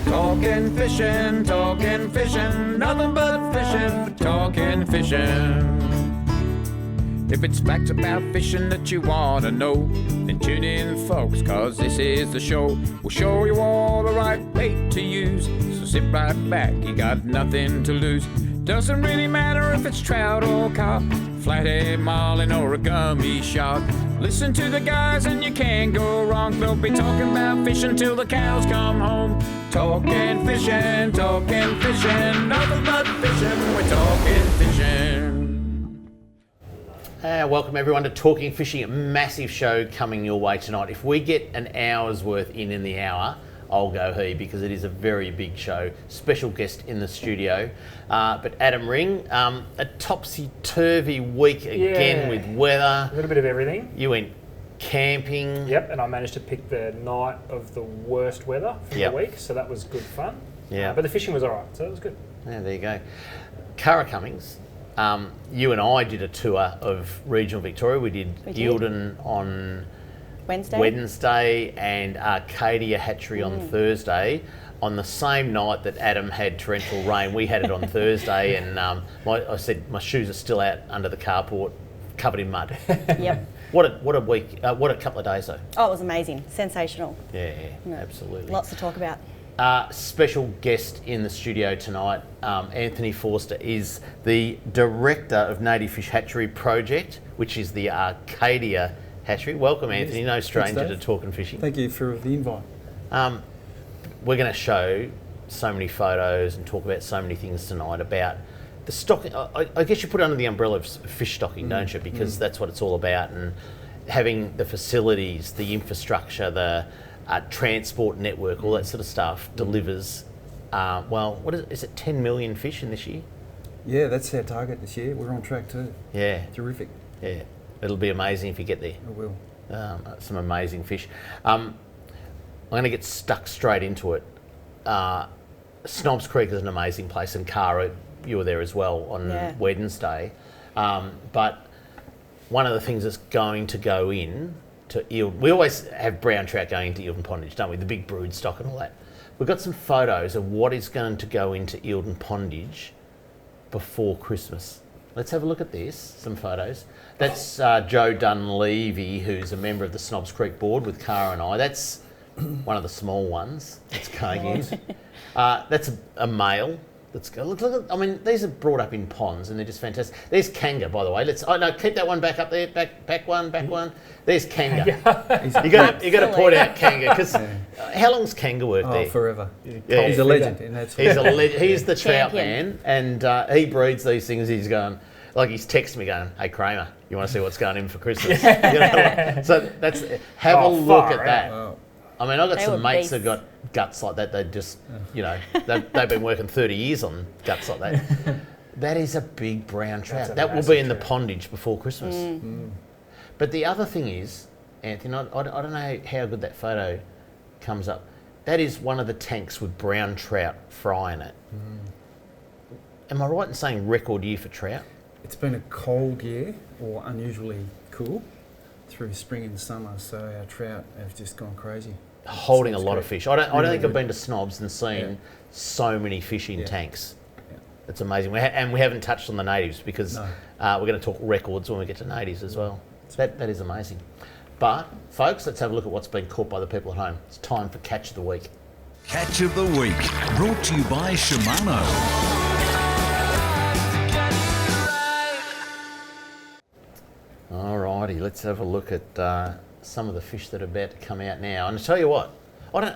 Talking fishing, nothing but fishing, talking fishing. If it's facts about fishing that you want to know, then tune in, folks, cause this is the show. We'll show you all the right bait to use, so sit right back, you got nothing to lose. Doesn't really matter if it's trout or carp, flathead, marlin or a gummy shark. Listen to the guys and you can't go wrong. They'll be talking about fishing till the cows come home. Talking fishing, nothing but fishing, we're talking fishing. Welcome everyone to Talking Fishing, a massive show coming your way tonight. If we get an hour's worth in the hour, I'll go he, because it is a very big show. Special guest in the studio. But Adam Ring, a topsy-turvy week again with weather. A little bit of everything. You went camping. Yep, and I managed to pick the night of the worst weather for the week, so that was good fun. Yeah. But the fishing was all right, so it was good. Yeah, there you go. Cara Cummings, you and I did a tour of regional Victoria. We did Eildon on Wednesday and Arcadia Hatchery on Thursday. On the same night that Adam had torrential rain, we had it on Thursday, and I said my shoes are still out under the carport, covered in mud. Yep. What a week! What a couple of days though. Oh, it was amazing, sensational. Yeah, absolutely. Lots to talk about. Special guest in the studio tonight, Anthony Forster is the director of Native Fish Hatchery Project, which is the Arcadia Hatchery. Welcome, Anthony. No stranger to talking fishing. Thank you for the invite. We're going to show so many photos and talk about so many things tonight about the stocking. I guess you put it under the umbrella of fish stocking, don't you? Because that's what it's all about, and having the facilities, the infrastructure, the transport network, all that sort of stuff delivers. What is it? 10 million fish in this year? Yeah, that's our target this year. We're on track too. Yeah. Terrific. Yeah. It'll be amazing if you get there. It will. Some amazing fish. I'm going to get stuck straight into it. Snobs Creek is an amazing place, and Cara, you were there as well on Wednesday. But one of the things that's going to go in to Eildon, we always have brown trout going into Eildon Pondage, don't we? The big brood stock and all that. We've got some photos of what is going to go into Eildon Pondage before Christmas. Let's have a look at this, some photos. That's Joe Dunleavy, who's a member of the Snobs Creek board with Cara and I. That's one of the small ones that's going in. That's a male. Let's go. Look, I mean, these are brought up in ponds and they're just fantastic. There's Kanga, by the way. Keep that one back up there. Back one. There's Kanga. you got to point out Kanga, because how long's Kanga worked there? Forever. Yeah. He's a legend in that. He's a legend. He's the trout man, and he breeds these things. He's going, like, he's texting me going, "Hey Kramer, you want to see what's going in for Christmas?" So that's have a look at that. Wow. I mean, I've got some mates that got guts like that. They just, they've been working 30 years on guts like that. That is a big brown trout. That will be in the pondage before Christmas. But the other thing is, Anthony, I don't know how good that photo comes up. That is one of the tanks with brown trout fry in it. Am I right in saying record year for trout? It's been a cold year, or unusually cool, through spring and summer, so our trout have just gone crazy. Holding a lot of fish. I don't think I've been to Snobs and seen so many fish in tanks. Yeah. It's amazing. And we haven't touched on the natives, because we're going to talk records when we get to natives as well. That is amazing. But, folks, let's have a look at what's been caught by the people at home. It's time for Catch of the Week. Catch of the Week, brought to you by Shimano. Alrighty, let's have a look at some of the fish that are about to come out now. And I tell you what, I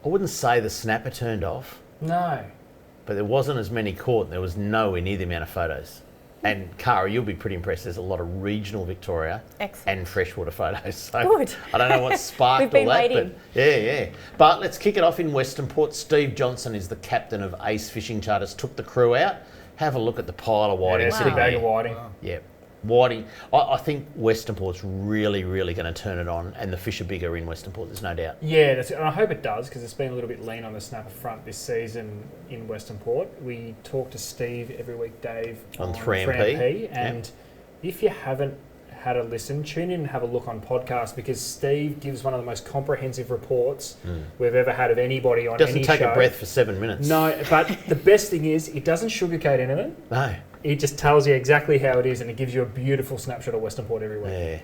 wouldn't say the snapper turned off. No. But there wasn't as many caught. There was nowhere near the amount of photos. And Cara, you'll be pretty impressed. There's a lot of regional Victoria and freshwater photos. So good. I don't know what sparked We've been all that, waiting. but yeah. But let's kick it off in Western Port. Steve Johnson is the captain of Ace Fishing Charters. Took the crew out. Have a look at the pile of whiting sitting there. Bag of whiting. Wow. Yeah. Whiting. I think Western Port's really, really going to turn it on, and the fish are bigger in Western Port, there's no doubt. Yeah, and I hope it does, because it's been a little bit lean on the snapper front this season in Western Port. We talk to Steve every week, Dave, on 3MP. And if you haven't had a listen, tune in and have a look on podcast, because Steve gives one of the most comprehensive reports we've ever had of anybody on any show. Doesn't take a breath for 7 minutes. No, but the best thing is it doesn't sugarcoat anything. No. It just tells you exactly how it is, and it gives you a beautiful snapshot of Western Port every week. Yeah.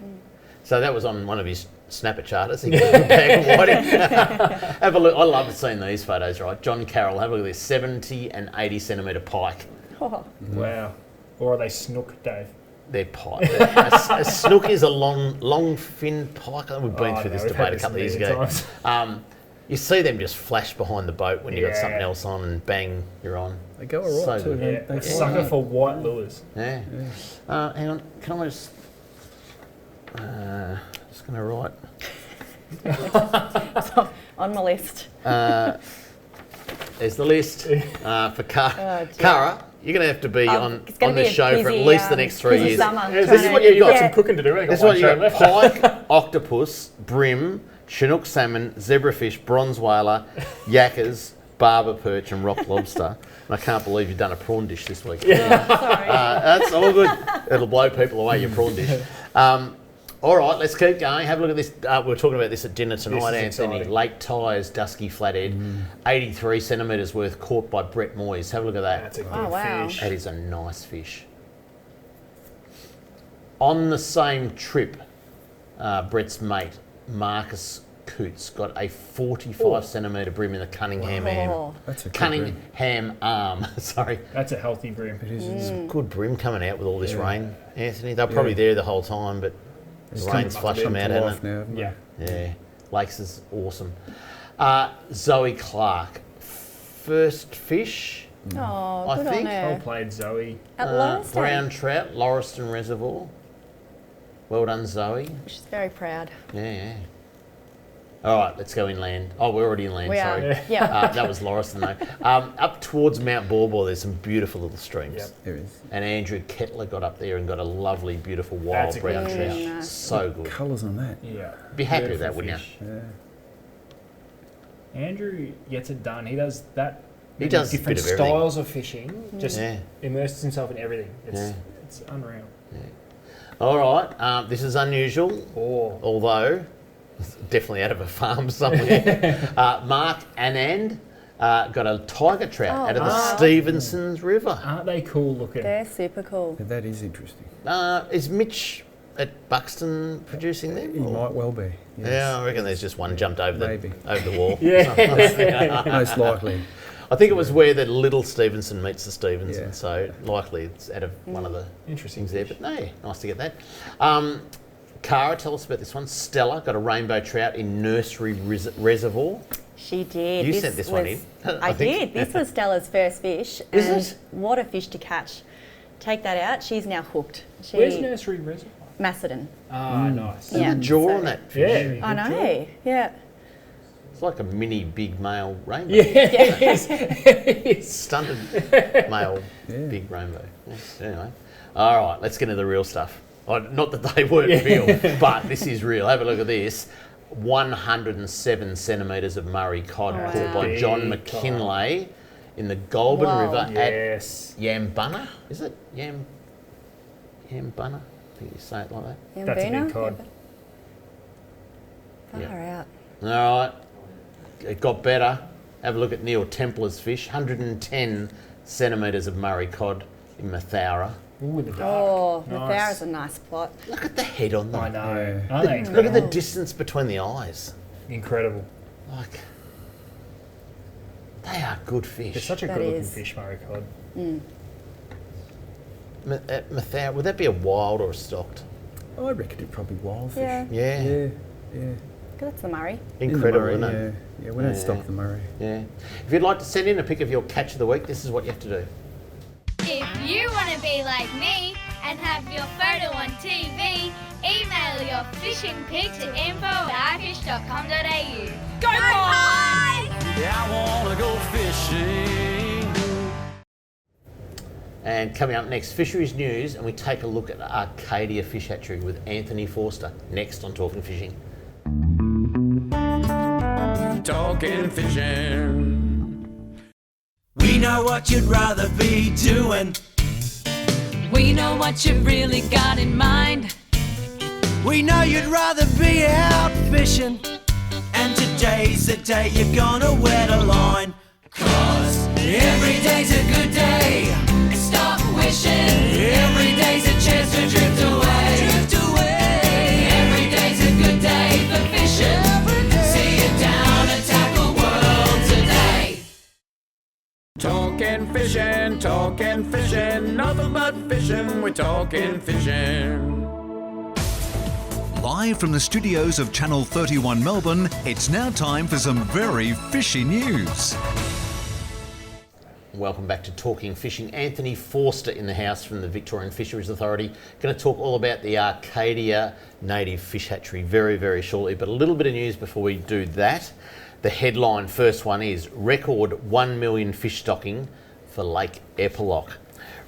So that was on one of his snapper charters. He got a bag of whiting. Have a look. I love seeing these photos, right? John Carroll, have a look at this 70 and 80 centimetre pike. Oh, Wow. Or are they snook, Dave? They're pike. A snook is a long fin pike. We've been through this we've debate had a couple of this years a ago. million times. You see them just flash behind the boat when you've got Yeah. something else on and bang, you're on. They go all right So too. good. They A fly sucker hard. for white lures. Yeah. Hang on. Can I just... just going to write... on my list. There's the list for Cara. dear. Cara, you're going to have to be on It's gonna this be a show for at busy, least the next 3 busy years. summer. This Trying is to- what you've got yeah. some cooking to do. We've got This is one what you show got: left. pike, octopus, brim, Chinook salmon, zebrafish, bronze whaler, yakkers, barber perch, and rock lobster. And I can't believe you've done a prawn dish this week. Sorry. That's all good. It'll blow people away, your prawn dish. All right, let's keep going. Have a look at this. We were talking about this at dinner tonight, This is Anthony. exciting. Lake Tyres, dusky flathead, 83 centimetres worth, caught by Brett Moyes. Have a look at that. That's a good Oh, wow. fish. That is a nice fish. On the same trip, Brett's mate, Marcus Coots, got a 45 centimetre brim in the Cunningham arm. Oh, That's a good brim. Cunningham arm, sorry. That's a healthy brim. It is. It's a good brim coming out with all this Yeah. rain, Anthony. They're probably there the whole time, but the rain's flushed them out, to hasn't life it? now, haven't Yeah. Yeah, Lakes is awesome. Zoe Clark, first fish, oh I good think on Well her. played, Zoe. At last, brown trout, Lauriston Reservoir. Well done, Zoe. she's very proud. Yeah. All right, let's go inland. Oh, we're already inland, We are. sorry. Yeah. That was Lauriston, though. Up towards Mount Borbor, there's some beautiful little streams. Yep. There is. And Andrew Kettler got up there and got a lovely, beautiful wild That's a brown good trout. fish. Nice. So good. Colours on that. Yeah. Be happy with Beautiful that, wouldn't fish. Yeah. Andrew gets it done. He does that. He does a different bit of everything. styles of fishing. Just Yeah. immerses himself in everything. Yeah. It's unreal. All right, this is unusual, Oh. although it's definitely out of a farm somewhere. Mark Anand got a tiger trout Oh, out of the wow. Stevenson's River. Aren't they cool looking? They're super cool. Yeah, that is interesting. Is Mitch at Buxton producing them? He or- might well be. Yes. Yeah, I reckon there's just one jumped over Maybe. the wall. Yeah. Most likely. I think it was where the little Stevenson meets the Stevenson, Yeah. so likely it's out of one of the Interesting things there. fish. But no, nice to get that. Cara, tell us about this one. Stella got a rainbow trout in Nursery Reservoir. She did. You sent this one was- in. I I think. did. This was Stella's first fish. Is and it? What a fish to catch. Take that out. She's now hooked. Where's Nursery Reservoir? Macedon. Ah, nice. Look Yeah, at the jaw so- on that fish. Yeah. I know. Yeah. It's like a mini big male rainbow. Yeah, it is. Stunted male Yeah. big rainbow. Yes, anyway. All right, let's get into the real stuff. Not that they weren't real, but this is real. Have a look at this. 107 centimetres of Murray cod Oh, caught wow. by John Big McKinlay in the Goulburn Wow. River Yes. at Yambunna. Is it? Yambunna? I think you say it like that. That's a Yambina? big cod. Far Yeah. out. All right. It got better. Have a look at Neil Templar's fish. 110 centimetres of Murray cod in Mathara. Ooh, the dark. Oh, Nice. Mathara's a nice plot. Look at the head on them. I know. Yeah. Aren't they Look at incredible? the distance between the eyes. Incredible. Like, they are good It's fish. such a That good looking is. fish, Murray cod. Mathara, would that be a wild or a stocked? I reckon it probably wild fish. Yeah. Yeah. Yeah. Yeah. That's the Murray. In the Incredible, Murray, isn't it? Yeah. Yeah, we don't Yeah. stock the Murray. Yeah. If you'd like to send in a pic of your catch of the week, this is what you have to do. If you want to be like me and have your photo on TV, email your fishing pic to info@ifish.com.au. Go Pies! Yeah, I wanna go fishing. And coming up next, fisheries news, and we take a look at Arcadia Fish Hatchery with Anthony Forster. Next on Talking Fishing. Talking fishing. We know what you'd rather be doing. We know what you've really got in mind. We know you'd rather be out fishing, and today's the day you're gonna wet a line. 'Cause every day's a good day. Stop wishing. Every day's a chance to drift away. Drift away. Every day's a good day for fishing. See you down at Tackle World today. Talking fishing, nothing but fishing, we're talking fishing. Live from the studios of Channel 31 Melbourne, it's now time for some very fishy news. Welcome back to Talking Fishing. Anthony Forster in the house from the Victorian Fisheries Authority. Going to talk all about the Arcadia Native Fish Hatchery very, very shortly, but a little bit of news before we do that. The headline, first one is, record 1 million fish stocking for Lake Eppalock.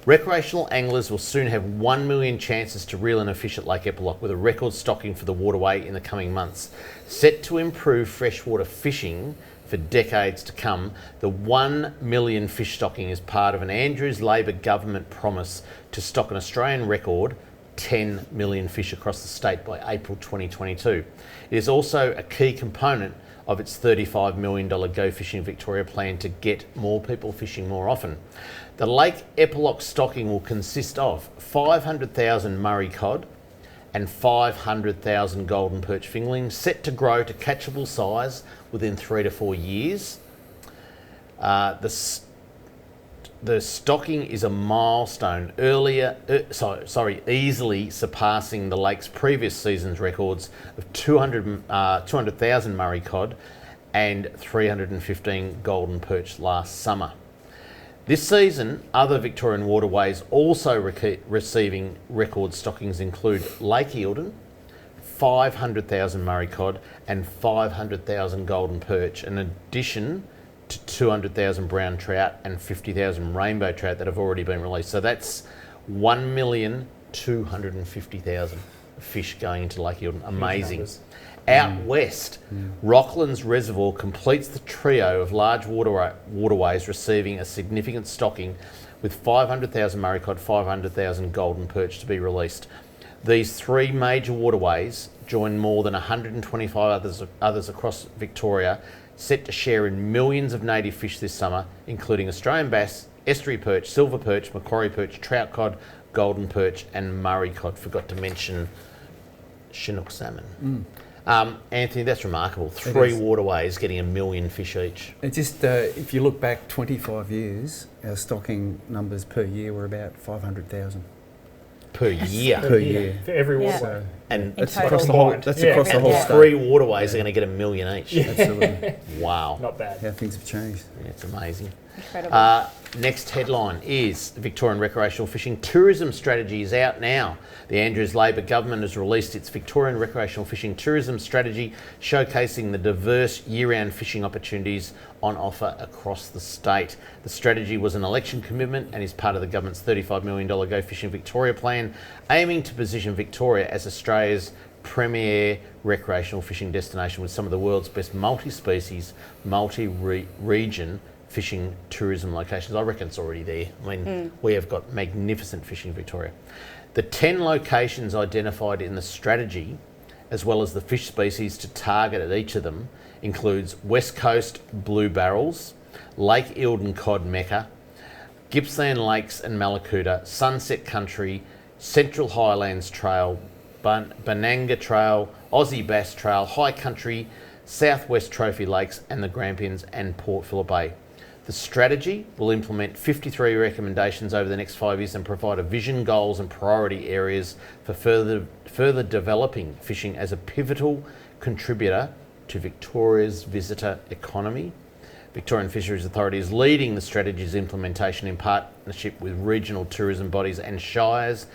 Recreational anglers will soon have 1 million chances to reel in a fish at Lake Eppalock, with a record stocking for the waterway in the coming months. Set to improve freshwater fishing for decades to come, the 1 million fish stocking is part of an Andrews Labor government promise to stock an Australian record 10 million fish across the state by April 2022. It is also a key component of its $35 million Go Fishing Victoria plan to get more people fishing more often. The Lake Eppalock stocking will consist of 500,000 Murray cod and 500,000 golden perch fingerlings, set to grow to catchable size within 3 to 4 years. The stocking is a milestone, easily surpassing the lake's previous season's records of 200,000 Murray cod and 315 golden perch last summer. This season, other Victorian waterways also receiving record stockings include Lake Eildon, 500,000 Murray cod and 500,000 golden perch, in addition to 200,000 brown trout and 50,000 rainbow trout that have already been released. So that's 1,250,000 fish going into Lake Eildon. Amazing. Out west, Rocklands Reservoir completes the trio of large waterways receiving a significant stocking, with 500,000 Murray cod, 500,000 golden perch to be released. These three major waterways join more than 125 others across Victoria, set to share in millions of native fish this summer, including Australian bass, estuary perch, silver perch, Macquarie perch, trout cod, golden perch and Murray cod. Forgot to mention Chinook salmon. Anthony, that's remarkable. Three waterways getting 1 million fish each. It just, if you look back 25 years, our stocking numbers per year were about 500,000. Per year? Per year. For every Yeah. waterway. And That's total. across the whole, Combined. that's Yeah. across the whole state. three waterways are going to get 1 million each. Absolutely. Wow. Not bad. How things have changed. Yeah, it's amazing. Incredible. Next headline is the Victorian Recreational Fishing Tourism Strategy is out now. The Andrews Labor government has released its Victorian Recreational Fishing Tourism Strategy, showcasing the diverse year-round fishing opportunities on offer across the state. The strategy was an election commitment and is part of the government's $35 million Go Fishing Victoria plan, aiming to position Victoria as Australia's premier recreational fishing destination with some of the world's best multi-species, multi-region fishing tourism locations. I reckon it's already there. I mean, we have got magnificent fishing in Victoria. The 10 locations identified in the strategy, as well as the fish species to target at each of them, includes West Coast blue barrels, Lake Eildon cod mecca, Gippsland Lakes and Malakuta, Sunset Country, Central Highlands Trail, Bananga Trail, Aussie Bass Trail, High Country, Southwest Trophy Lakes and the Grampians and Port Phillip Bay. The strategy will implement 53 recommendations over the next 5 years and provide a vision, goals and priority areas for further developing fishing as a pivotal contributor to Victoria's visitor economy. Victorian Fisheries Authority is leading the strategy's implementation in partnership with regional tourism bodies and shires.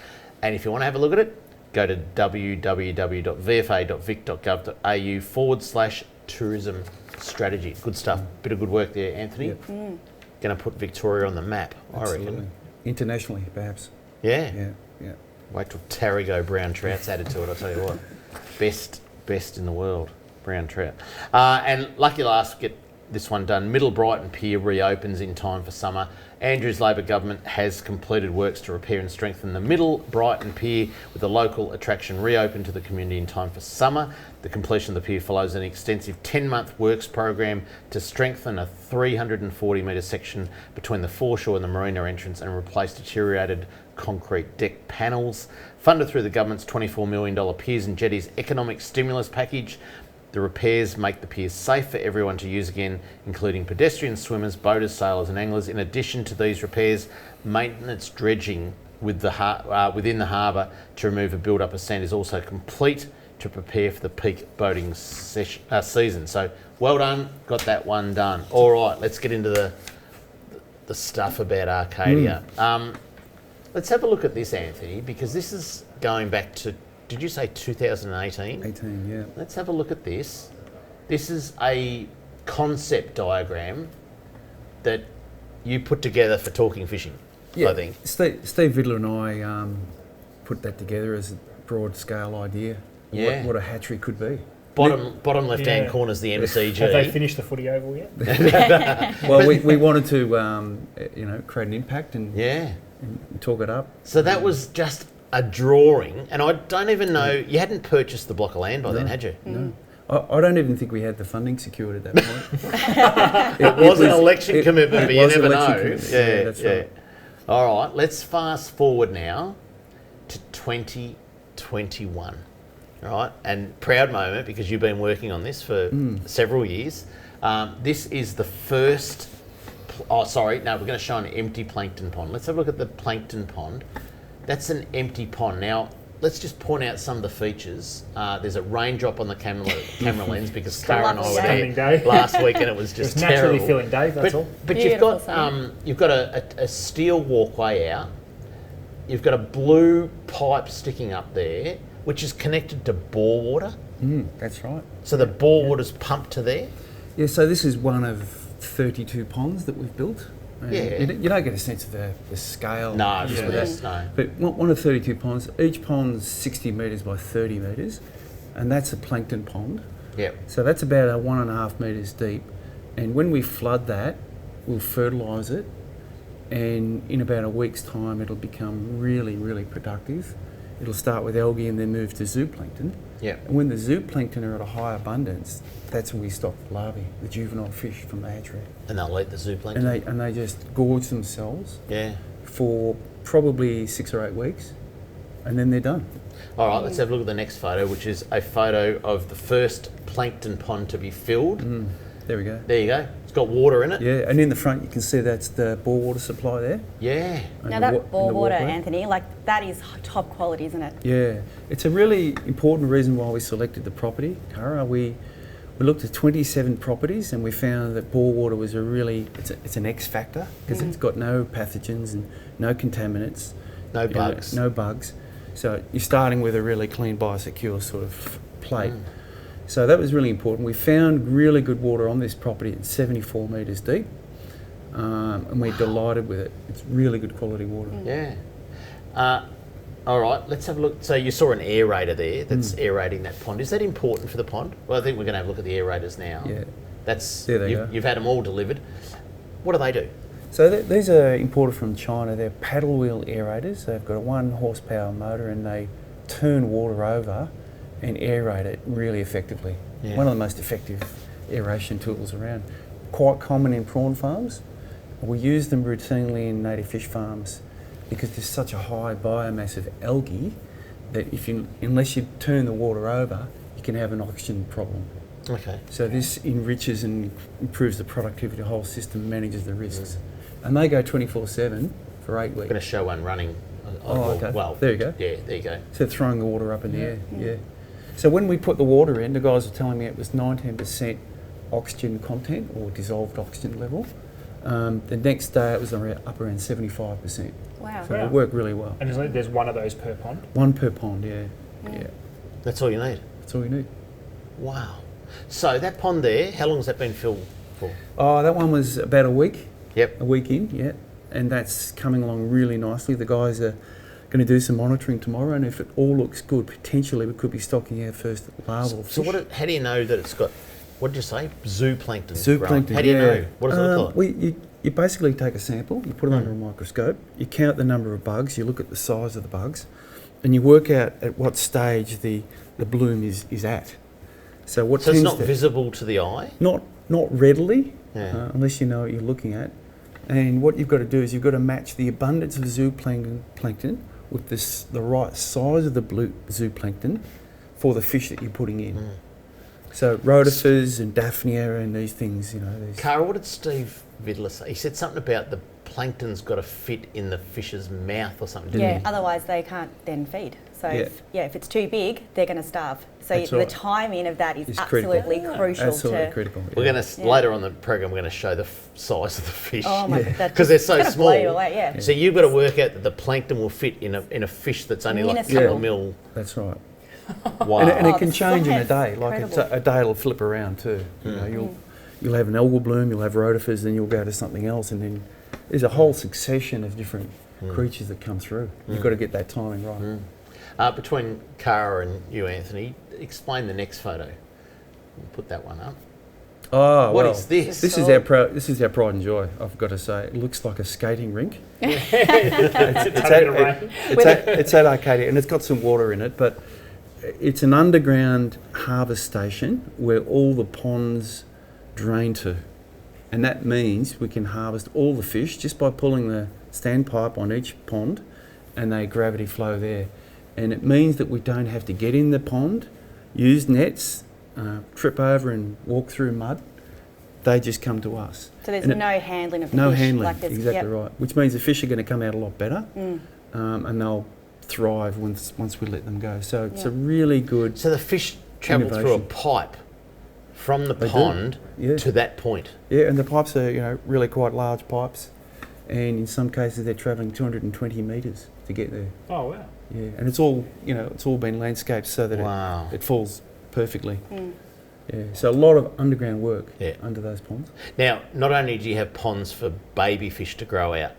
And if you want to have a look at it, go to www.vfa.vic.gov.au/tourism strategy. Good stuff. Bit of good work there, Anthony. Yep. Going to put Victoria on the map, I reckon. Internationally, perhaps. Yeah. Yeah. Wait till Tarago brown trout's added to it, I'll tell you what. Best in the world, brown trout. And lucky last, get this one done. Middle Brighton Pier reopens in time for summer. Andrew's Labor government has completed works to repair and strengthen the Middle Brighton Pier, with the local attraction reopened to the community in time for summer. The completion of the pier follows an extensive 10-month works program to strengthen a 340-metre section between the foreshore and the marina entrance and replace deteriorated concrete deck panels. Funded through the government's $24 million Piers and Jetties economic stimulus package, the repairs make the pier safe for everyone to use again, including pedestrians, swimmers, boaters, sailors and anglers. In addition to these repairs, maintenance dredging within the harbour to remove a build-up of sand is also complete to prepare for the peak boating season. So well done, got that one done. All right, let's get into the stuff about Arcadia. Let's have a look at this, Anthony, because this is going back to, did you say 2018? 18, yeah. Let's have a look at this. This is a concept diagram that you put together for Talking Fishing, I think. Steve Vidler and I put that together as a broad scale idea. Yeah. What a hatchery could be. Bottom left-hand corner is the MCG. Have they finished the footy oval yet? Well, we wanted to, create an impact and talk it up. So that was just a drawing, and I don't even know, you hadn't purchased the block of land by then, had you? No. I don't even think we had the funding secured at that point. It was an election commitment, but you never know. Yeah, that's right. All right, let's fast forward now to 2021. All right, and proud moment because you've been working on this for several years. This is the first. We're going to show an empty plankton pond. Let's have a look at the plankton pond. That's an empty pond. Now, let's just point out some of the features. There's a raindrop on the camera lens because Cara and I were there last week and it was just naturally terrible. filling Dave, that's all. But you've got a steel walkway out. You've got a blue pipe sticking up there, which is connected to bore water. That's right. So the bore water's pumped to there? Yeah, so this is one of 32 ponds that we've built. Yeah. You don't get a sense of the scale. No, no. But one of 32 ponds, each pond's 60 metres by 30 metres, and that's a plankton pond. Yep. So that's about 1.5 metres deep. And when we flood that, we'll fertilise it, and in about a week's time, it'll become really, really productive. It'll start with algae and then move to zooplankton. Yeah. And when the zooplankton are at a high abundance, that's when we stock the larvae, the juvenile fish from the hatchery. And they'll eat the zooplankton? And they just gorge themselves for probably 6 or 8 weeks, and then they're done. All right, let's have a look at the next photo, which is a photo of the first plankton pond to be filled. There we go. There you go. It's got water in it. Yeah, and in the front you can see that's the bore water supply there. Yeah. Now that bore water, Anthony, that is top quality, isn't it? Yeah. It's a really important reason why we selected the property, Cara. We looked at 27 properties and we found that bore water was it's an X factor because it's got no pathogens and no contaminants. No bugs. No bugs. So you're starting with a really clean, biosecure sort of plate. So that was really important. We found really good water on this property at 74 metres deep, and we're delighted with it. It's really good quality water. Yeah. All right, let's have a look. So you saw an aerator there that's aerating that pond. Is that important for the pond? Well, I think we're going to have a look at the aerators now. Yeah. You've had them all delivered. What do they do? So these are imported from China. They're paddle wheel aerators. They've got a 1 horsepower motor and they turn water over and aerate it really effectively. Yeah. One of the most effective aeration tools around. Quite common in prawn farms. We use them routinely in native fish farms because there's such a high biomass of algae that unless you turn the water over, you can have an oxygen problem. Okay. So this enriches and improves the productivity of the whole system, manages the risks. And they go 24/7 for 8 weeks. I'm going to show one running. Okay. Well, there you go. Yeah, there you go. So throwing the water up in the air, yeah. So when we put the water in, the guys were telling me it was 19% oxygen content or dissolved oxygen level. The next day it was up around 75%. Wow. So it worked really well. And there's one of those per pond? One per pond, yeah. That's all you need? That's all you need. Wow. So that pond there, how long has that been filled for? Oh, that one was about a week. Yep. A week in, yeah. And that's coming along really nicely. The guys are going to do some monitoring tomorrow, and if it all looks good, potentially we could be stocking our first larval fish. So how do you know that it's got what did you say? Zooplankton. Zooplankton, How do you yeah. know? What does it look like? You basically take a sample, you put it under a microscope, you count the number of bugs, you look at the size of the bugs, and you work out at what stage the bloom is at. So it's not visible to the eye? Not readily, Yeah. unless you know what you're looking at. And what you've got to do is you've got to match the abundance of zooplankton with the right size of the zooplankton for the fish that you're putting in. So rotifers and Daphnia and these things, you know. Cara, what did Steve Vidler say? He said something about the plankton's got to fit in the fish's mouth or something, didn't he? Otherwise they can't then feed. So Yeah. if it's too big, they're going to starve. So That's the right. timing of that is It's absolutely crucial. Absolutely critical. We're going to later on the program. We're going to show the size of the fish. Oh my god! Because they're so gonna small. blow you away, yeah. So you've got to work out that the plankton will fit in a fish that's only like a couple of mil. That's right. Wow. And it Oh, can the change in a size, day. Like incredible. a day will flip around too. You know, you'll have an algal bloom, you'll have rotifers, then you'll go to something else, and then there's a whole succession of different creatures that come through. You've got to get that timing right. Between Cara and you, Anthony, explain the next photo. We'll put that one up. Oh, What well, is this? This is our pride and joy. I've got to say, it looks like a skating rink. It's at Arcadia, and it's got some water in it, but it's an underground harvest station where all the ponds drain to, and that means we can harvest all the fish just by pulling the standpipe on each pond, and they gravity flow there. And it means that we don't have to get in the pond, use nets, trip over and walk through mud. They just come to us. So there's And no handling of the no fish. handling, Like there's, exactly right. Which means the fish are going to come out a lot better, and they'll thrive once we let them go. So it's a really good. So the fish travel through a innovation. pipe from the They do, pond yeah. to that point. Yeah, and the pipes are really quite large pipes, and in some cases they're travelling 220 metres to get there. Oh wow. Yeah, and it's all been landscaped so that it falls perfectly. Yeah, so a lot of underground work under those ponds. Now, not only do you have ponds for baby fish to grow out,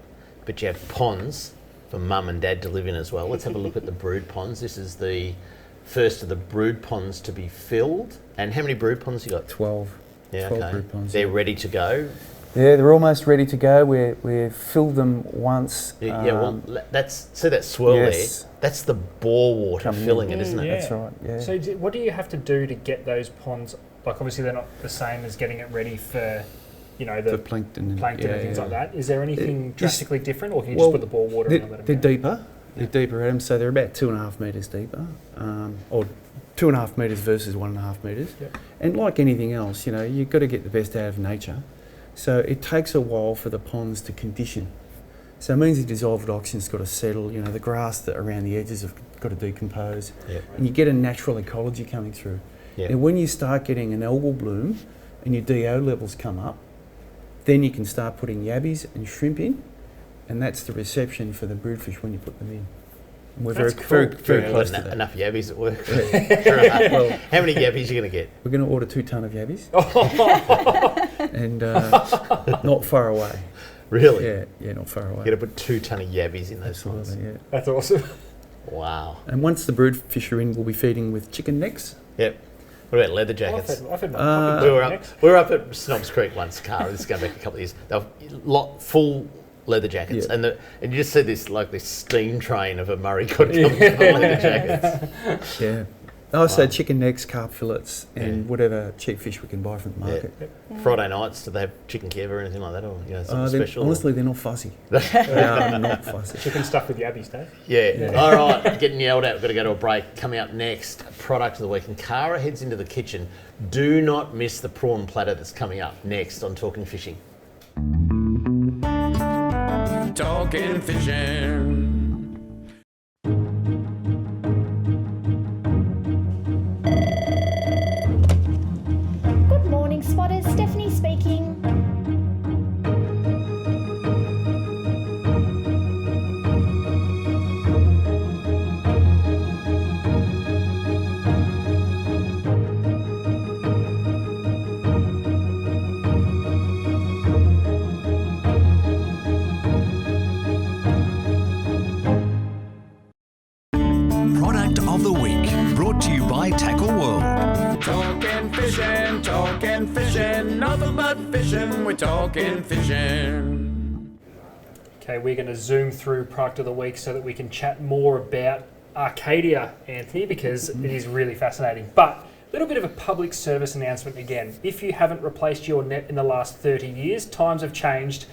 but you have ponds for mum and dad to live in as well. Let's have a look at the brood ponds. This is the first of the brood ponds to be filled. And how many brood ponds you got? 12. Yeah, 12 okay. brood ponds. They're ready to go. Yeah, they're almost ready to go. We've filled them once. Well, see that swirl yes. there? That's the bore water Coming filling in. it, isn't it? Yeah. That's right, yeah. So what do you have to do to get those ponds? Like obviously they're not the same as getting it ready for, the For plankton and things like that. Is there anything drastically different, or can you well, just put the bore water in and let They're them go? deeper. They're deeper, Adam. So they're about 2.5 metres deeper, or 2.5 metres versus 1.5 metres. Yep. And like anything else, you've got to get the best out of nature. So it takes a while for the ponds to condition. So it means the dissolved oxygen's got to settle. The grass that around the edges have got to decompose, and you get a natural ecology coming through. Yep. And when you start getting an algal bloom and your DO levels come up, then you can start putting yabbies and shrimp in, and that's the reception for the broodfish when you put them in. And we're That's very cool. close to that. Enough yabbies at work. Well, How many yabbies are you going to get? we're going to order 2 tonne of yabbies, and not far away. Really? Yeah, not far away. You're going to put 2 tonne of yabbies in those ponds. Absolutely, yeah. That's awesome. Wow. And once the broodfish are in, we'll be feeding with chicken necks. Yep. What about leather jackets? I've had my We were up at Snobs Creek once, Cara. This is going back a couple of years. They were full leather jackets, Yeah. and you just see this steam train of a Murray cod coming on leather jackets. Yeah. Also chicken necks, carp fillets, and whatever cheap fish we can buy from the market. Friday nights, do they have chicken kebab or anything like that, or something special? Honestly, they're not fussy. They are not fussy. chicken stuff with yabbies, Dave. Yeah. All right, getting yelled at. We've got to go to a break. Coming up next, product of the week. And Cara heads into the kitchen. Do not miss the prawn platter that's coming up next on Talking Fishing. Talking fishing. Good morning, spotters. Stephanie speaking. fishing, we're talking fishing. Okay, we're going to zoom through product of the week so that we can chat more about Arcadia, Anthony, because it is really fascinating. But a little bit of a public service announcement again. If you haven't replaced your net in the last 30 years, times have changed.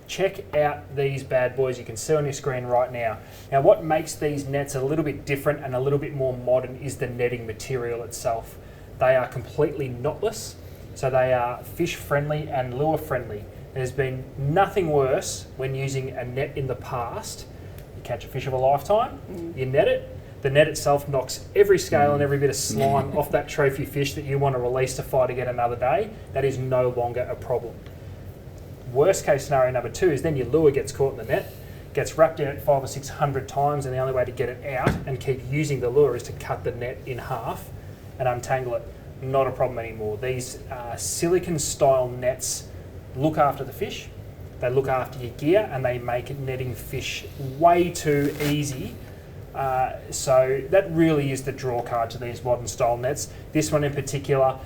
Check out these bad boys. You can see on your screen right now. Now, what makes these nets a little bit different and a little bit more modern is the netting material itself. They are completely knotless, so they are fish friendly and lure friendly. There's been nothing worse when using a net in the past. You catch a fish of a lifetime, you net it, the net itself knocks every scale and every bit of slime off that trophy fish that you want to release to fight again another day. That is no longer a problem. Worst case scenario number 2 is then your lure gets caught in the net, gets wrapped in it 500 or 600 times, and the only way to get it out and keep using the lure is to cut the net in half and untangle it. Not a problem anymore. These silicon style nets look after the fish, they look after your gear, and they make netting fish way too easy. So that really is the draw card to these modern style nets. This one in particular,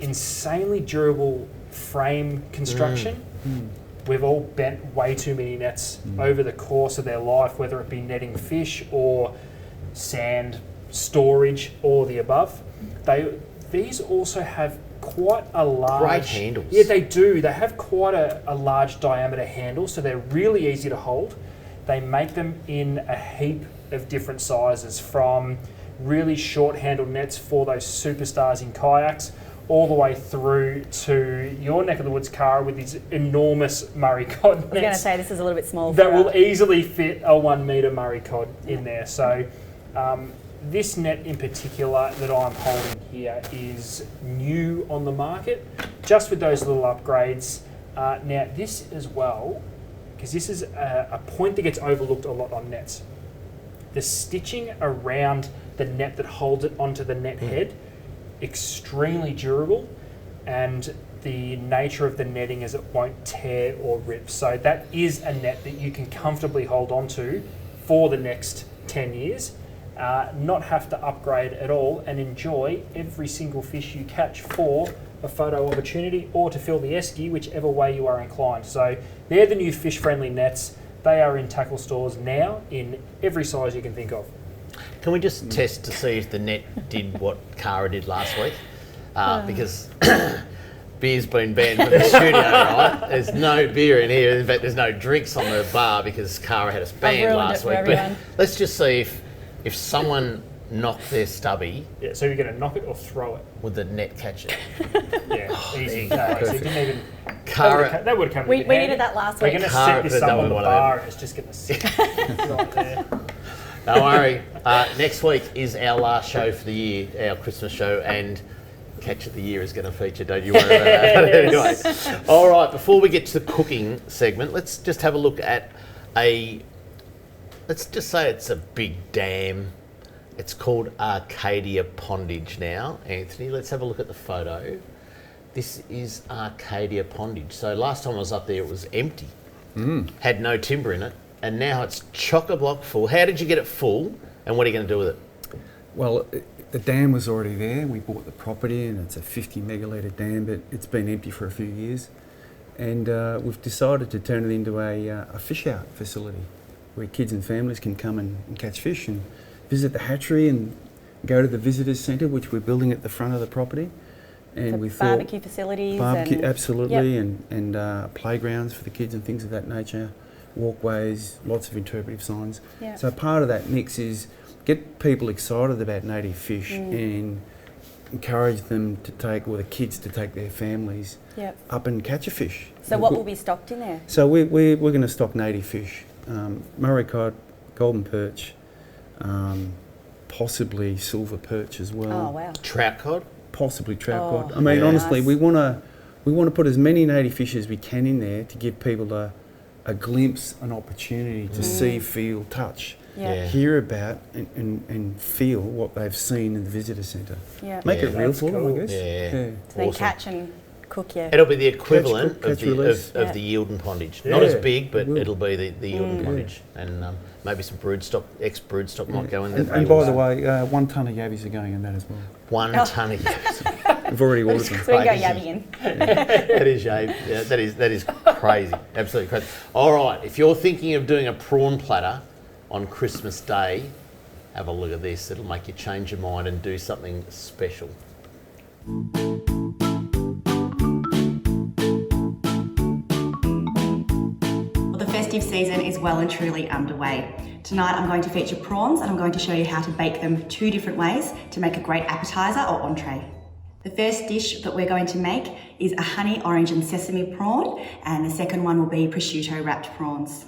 insanely durable frame construction. We've all bent way too many nets over the course of their life, whether it be netting fish or sand storage or the above. These also have quite a large... Great handles. Yeah, they do. They have quite a large diameter handle, so they're really easy to hold. They make them in a heap of different sizes, from really short handled nets for those superstars in kayaks, all the way through to your neck of the woods, Cara, with these enormous Murray cod nets. I was going to say, this is a little bit small. That will easily fit a 1 metre Murray cod in there. So this net in particular that I'm holding here is new on the market, just with those little upgrades. Now this as well, because this is a point that gets overlooked a lot on nets. The stitching around the net that holds it onto the net head, extremely durable, and the nature of the netting is it won't tear or rip. So that is a net that you can comfortably hold onto for the next 10 years, not have to upgrade at all, and enjoy every single fish you catch for a photo opportunity or to fill the esky, whichever way you are inclined. So they're the new fish-friendly nets. They are in tackle stores now in every size you can think of. Can we just test to see if the net did what Cara did last week? Because beer's been banned from the studio, right? There's no beer in here. In fact, there's no drinks on the bar because Cara had us banned last week. But let's just see if someone knocked their stubby. Yeah, so you're going to knock it or throw it? Would the net catch it? Yeah, easy. No, so you didn't even... Cara, that would have come We needed that last We're week. going to Cara set this could've up done on the one of bar and it's just going to sit right there. Don't worry. Next week is our last show for the year, our Christmas show, and Catch of the Year is going to feature. Don't you worry about that. Anyway, all right. Before we get to the cooking segment, let's just have a look at let's just say it's a big dam. It's called Arcadia Pondage now, Anthony. Let's have a look at the photo. This is Arcadia Pondage. So last time I was up there, it was empty, had no timber in it, and now it's chock-a-block full. How did you get it full, and what are you going to do with it? Well, the dam was already there. We bought the property, and it's a 50 megalitre dam, but it's been empty for a few years. And we've decided to turn it into a fish out facility where kids and families can come and catch fish and visit the hatchery and go to the visitors centre, which we're building at the front of the property. And we thought barbecue facilities. Absolutely, and playgrounds for the kids and things of that nature, walkways, lots of interpretive signs. Yep. So part of that mix is get people excited about native fish and encourage them to take, or the kids to take their families up and catch a fish. So what will be stocked in there? So we're going to stock native fish, Murray cod, golden perch, possibly silver perch as well. Oh wow! Trout cod? Possibly trout cod. I mean, honestly, we want to put as many native fish as we can in there to give people a glimpse, an opportunity to see, feel, touch, hear about and feel what they've seen in the visitor centre. Yeah. Make it real for them, cool. I guess. Yeah. So they catch and cook, It'll be the equivalent catch, of release. the Yilden Pondage. Yeah. Not as big, but Will. it'll be the Yilden Pondage. And maybe some ex-broodstock might go in there. And by the way, 1 tonne of yavies are going in that as well. 1 tonne of yavies. We've already ordered them. So we can go Crazy. yabbing. That is that is crazy, absolutely crazy. All right, if you're thinking of doing a prawn platter on Christmas Day, have a look at this. It'll make you change your mind and do something special. Well, the festive season is well and truly underway. Tonight I'm going to feature prawns and I'm going to show you how to bake them 2 different ways to make a great appetizer or entree. The first dish that we're going to make is a honey, orange and sesame prawn, and the second one will be prosciutto wrapped prawns.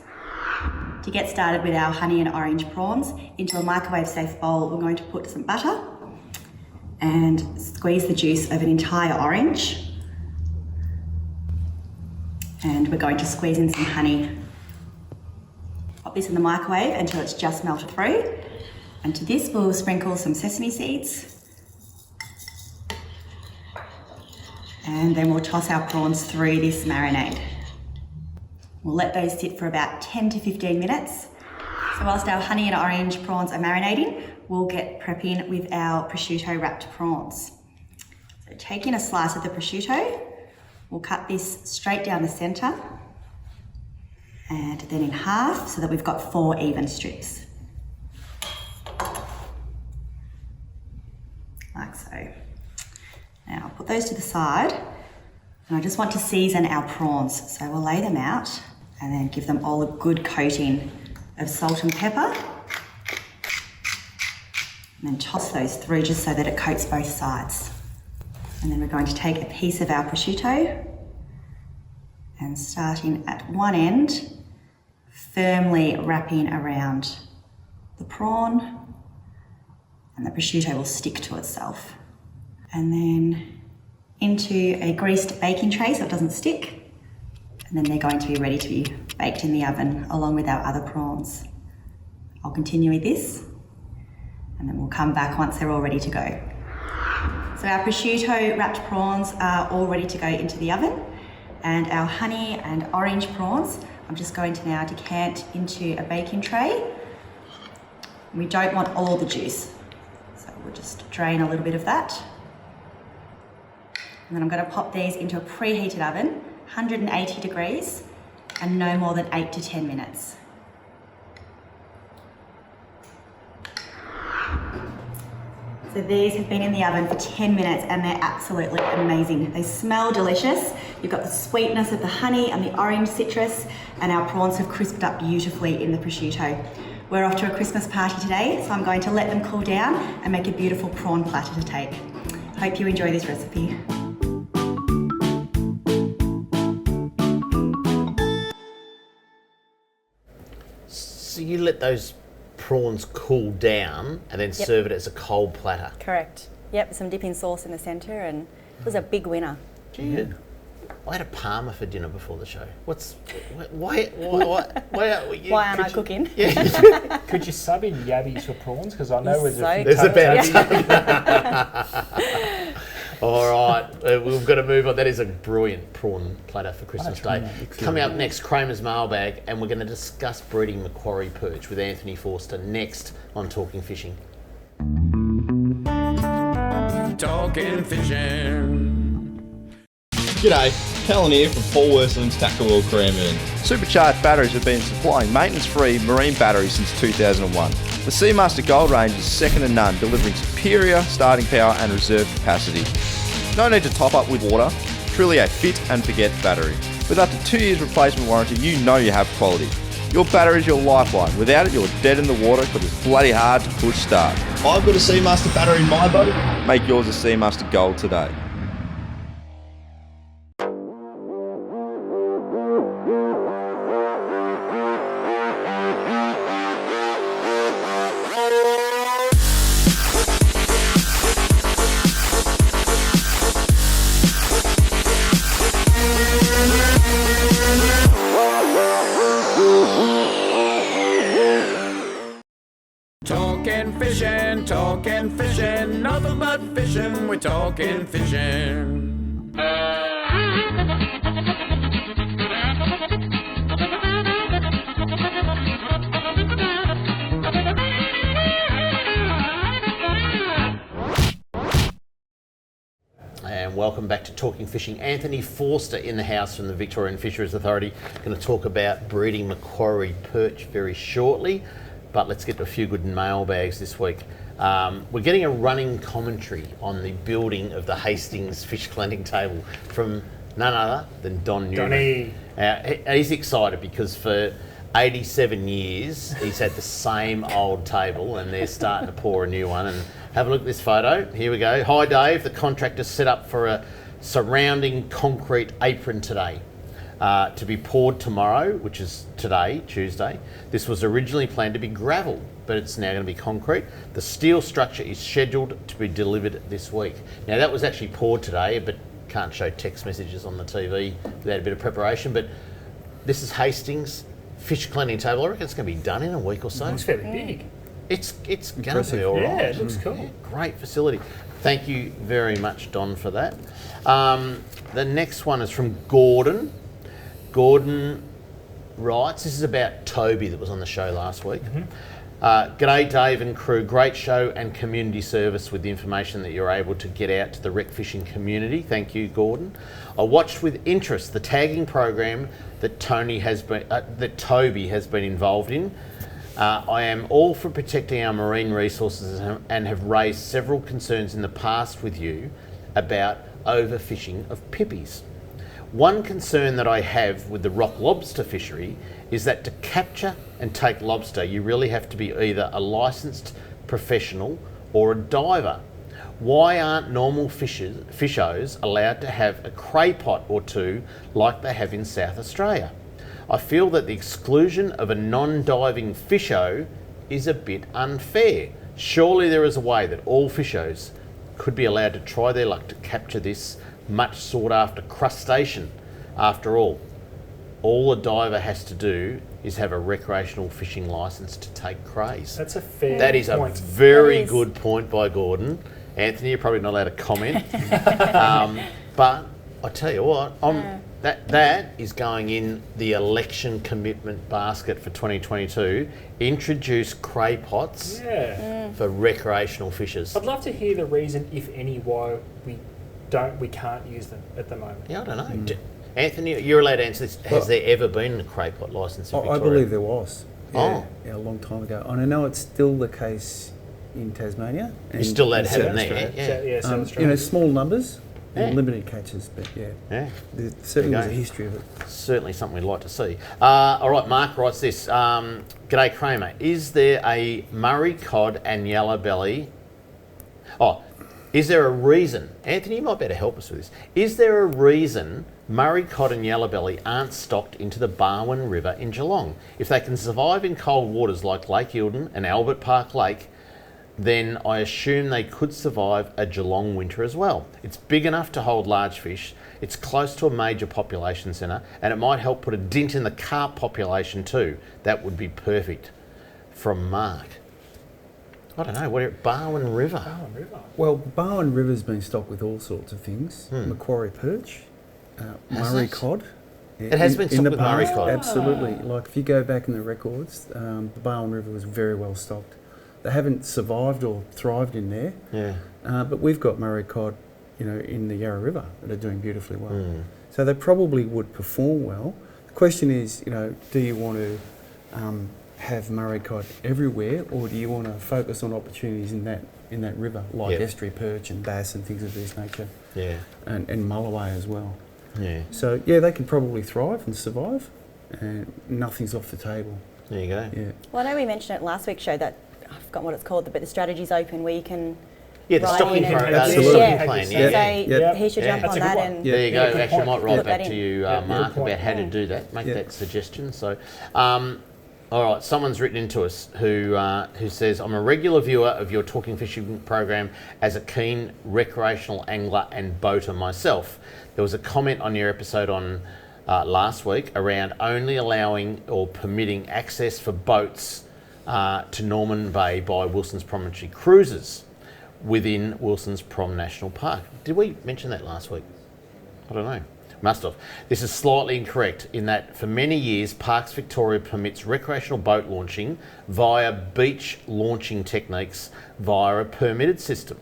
To get started with our honey and orange prawns, into a microwave safe bowl we're going to put some butter and squeeze the juice of an entire orange. And we're going to squeeze in some honey. Pop this in the microwave until it's just melted through. And to this we'll sprinkle some sesame seeds. And then we'll toss our prawns through this marinade. We'll let those sit for about 10 to 15 minutes. So whilst our honey and orange prawns are marinating, we'll get prepping with our prosciutto wrapped prawns. So taking a slice of the prosciutto, we'll cut this straight down the centre and then in half so that we've got 4 even strips. Like so. Now I'll put those to the side and I just want to season our prawns. So we'll lay them out and then give them all a good coating of salt and pepper. And then toss those through just so that it coats both sides. And then we're going to take a piece of our prosciutto and starting at one end, firmly wrapping around the prawn, and the prosciutto will stick to itself. And then into a greased baking tray so it doesn't stick. And then they're going to be ready to be baked in the oven along with our other prawns. I'll continue with this and then we'll come back once they're all ready to go. So our prosciutto wrapped prawns are all ready to go into the oven, and our honey and orange prawns I'm just going to now decant into a baking tray. We don't want all the juice, so we'll just drain a little bit of that. And then I'm going to pop these into a preheated oven, 180 degrees, and no more than 8 to 10 minutes. So these have been in the oven for 10 minutes and they're absolutely amazing. They smell delicious. You've got the sweetness of the honey and the orange citrus, and our prawns have crisped up beautifully in the prosciutto. We're off to a Christmas party today, so I'm going to let them cool down and make a beautiful prawn platter to take. Hope you enjoy this recipe. So you let those prawns cool down and then serve it as a cold platter. Correct. Yep, some dipping sauce in the centre, and it was a big winner. Gee, I had a Parma for dinner before the show. Why aren't I cooking? Yeah. Could you sub in yabbies for prawns? Because I know He's there's so a few There's All right, we've got to move on. That is a brilliant prawn platter for Christmas Day. Coming up next, Kramer's Mailbag, and we're going to discuss breeding Macquarie Perch with Anthony Forster next on Talking Fishing. Talking fishing. G'day, Callan here from Paul Worsling's Tackle World Cranbourne. Supercharged batteries have been supplying maintenance-free marine batteries since 2001. The Seamaster Gold range is second to none, delivering superior starting power and reserve capacity. No need to top up with water, truly a fit and forget battery. With up to 2 years replacement warranty, you know you have quality. Your battery is your lifeline. Without it, you're dead in the water because it's bloody hard to push start. I've got a Seamaster battery in my boat. Make yours a Seamaster Gold today. Talking fishing, nothing but fishing, we're talking fishing. welcome back to Talking Fishing. Anthony Forster in the house from the Victorian Fisheries Authority. Going to talk about breeding Macquarie Perch very shortly, but let's get to a few good mailbags this week. We're getting a running commentary on the building of the Hastings fish cleaning table from none other than Don Newman. He's excited because for 87 years he's had the same old table and they're starting to pour a new one. And have a look at this photo. Here we go. Hi Dave, the contractor set up for a surrounding concrete apron today to be poured tomorrow, which is today, Tuesday. This was originally planned to be gravel, but it's now going to be concrete. The steel structure is scheduled to be delivered this week. Now that was actually poured today, but can't show text messages on the TV without a bit of preparation. But this is Hastings fish cleaning table. I reckon it's going to be done in a week or so. It's fairly big. It's going to be all right. Yeah, it looks cool. Yeah, great facility. Thank you very much, Don, for that. The next one is from Gordon. Gordon writes, this is about Toby that was on the show last week. G'day Dave and crew, great show and community service with the information that you're able to get out to the rec fishing community. Thank you, Gordon. I watched with interest the tagging program that Toby has been involved in. I am all for protecting our marine resources and have raised several concerns in the past with you about overfishing of pippies. One concern that I have with the rock lobster fishery is that to capture and take lobster, you really have to be either a licensed professional or a diver. Why aren't normal fishers allowed to have a cray pot or two like they have in South Australia? I feel that the exclusion of a non-diving fisho is a bit unfair. Surely there is a way that all fishos could be allowed to try their luck to capture this much sought after crustacean. After all a diver has to do is have a recreational fishing licence to take crays. That's a fair point. That is a very good point by Gordon. Anthony, you're probably not allowed to comment. But I tell you what, that is going in the election commitment basket for 2022. Introduce cray pots for recreational fishers. I'd love to hear the reason, if any, why we can't use them at the moment. Yeah, I don't know. Anthony, you're allowed to answer this. Has there ever been a cray pot licence in Victoria? I believe there was. Yeah, a long time ago. And I know it's still the case in Tasmania. You're still allowed to have them there. South Australia. Small numbers and limited catches, but there certainly was a history of it. Certainly something we'd like to see. All right, Mark writes this. G'day Kramer, is there a Murray cod and yellow belly? Is there a reason, Anthony, you might better help us with this. Is there a reason Murray cod and yellowbelly aren't stocked into the Barwon River in Geelong? If they can survive in cold waters like Lake Eildon and Albert Park Lake, then I assume they could survive a Geelong winter as well. It's big enough to hold large fish, it's close to a major population centre, and it might help put a dent in the carp population too. That would be perfect. From Mark. I don't know, Barwon River? Barwon River. Well, Barwon River's been stocked with all sorts of things. Macquarie Perch, Murray cod. It has been stocked with Murray cod? Absolutely. Like if you go back in the records, the Barwon River was very well stocked. They haven't survived or thrived in there. But we've got Murray cod, in the Yarra River that are doing beautifully well. So they probably would perform well. The question is, do you want to have Murray cod everywhere, or do you want to focus on opportunities in that river, like estuary perch and bass and things of this nature? And mulloway as well. So they can probably thrive and survive, and nothing's off the table. There you go. Well, I know we mentioned it last week's show that I forgot what it's called, but the strategy's open where you can. The stocking plan. He should jump on that. And there you go. Actually, I might write back to you, Mark, about how to do that. Make that suggestion. So. All right, someone's written into us who says, I'm a regular viewer of your Talking Fishing program as a keen recreational angler and boater myself. There was a comment on your episode on last week around only allowing or permitting access for boats to Norman Bay by Wilson's Promontory cruises within Wilson's Prom National Park. Did we mention that last week? I don't know. Must have. This is slightly incorrect in that for many years Parks Victoria permits recreational boat launching via beach launching techniques via a permitted system.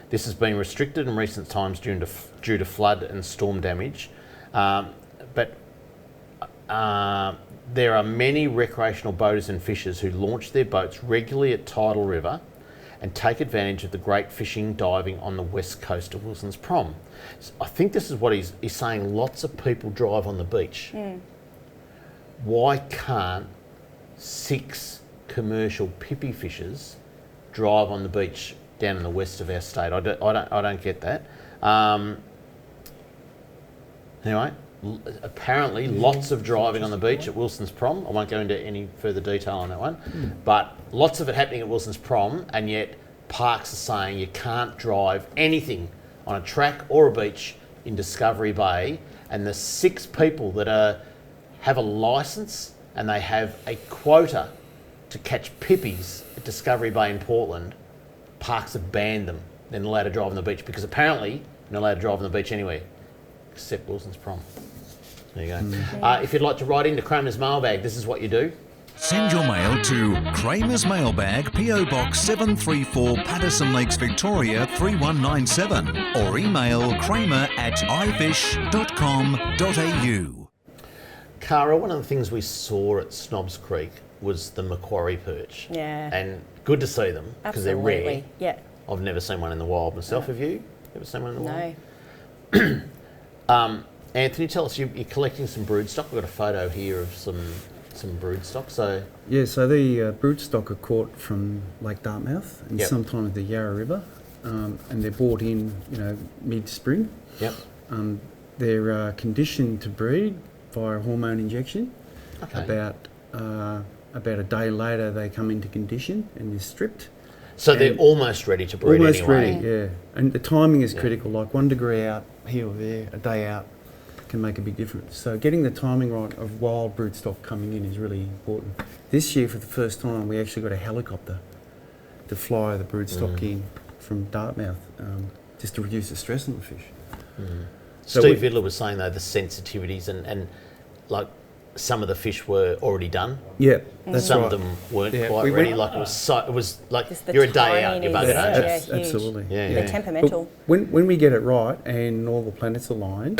This has been restricted in recent times due to flood and storm damage, but there are many recreational boaters and fishers who launch their boats regularly at Tidal River and take advantage of the great fishing diving on the west coast of Wilson's Prom. So I think this is what he's saying. Lots of people drive on the beach. Why can't 6 commercial pippy fishers drive on the beach down in the west of our state? I don't get that. Anyway, apparently lots of driving on the beach at Wilson's Prom. I won't go into any further detail on that one, but lots of it happening at Wilson's Prom, and yet parks are saying you can't drive anything on a track or a beach in Discovery Bay, and the 6 people that have a licence and they have a quota to catch pippies at Discovery Bay in Portland, parks have banned them. They're not allowed to drive on the beach because apparently you're not allowed to drive on the beach anywhere except Wilson's Prom. There you go. If you'd like to write into Kramer's Mailbag, this is what you do. Send your mail to Kramer's Mailbag, PO Box 734, Patterson Lakes, Victoria 3197, or email kramer@ifish.com.au. Cara, one of the things we saw at Snobs Creek was the Macquarie Perch. Yeah. And good to see them because they're rare. Absolutely. Yeah. I've never seen one in the wild myself. Have you ever seen one in the wild? No. Anthony, tell us, you're collecting some broodstock. We've got a photo here of some broodstock. So the broodstock are caught from Lake Dartmouth and sometimes the Yarra River, and they're brought in, mid-spring. Yep. They're conditioned to breed via hormone injection. Okay. About a day later, they come into condition and they're stripped. So they're almost ready to breed almost anyway. ready, yeah. And the timing is critical. Like 1 degree out here or there, a day out can make a big difference. So getting the timing right of wild broodstock coming in is really important. This year, for the first time, we actually got a helicopter to fly the broodstock in from Dartmouth, just to reduce the stress on the fish. So Steve Vidler was saying though the sensitivities and like some of the fish were already done. Yeah, that's some right. of them weren't quite ready. Like it was like Just the you're a day out, you're tiniest, buggered, aren't you? huge. Absolutely. They're temperamental. But when we get it right and all the planets align,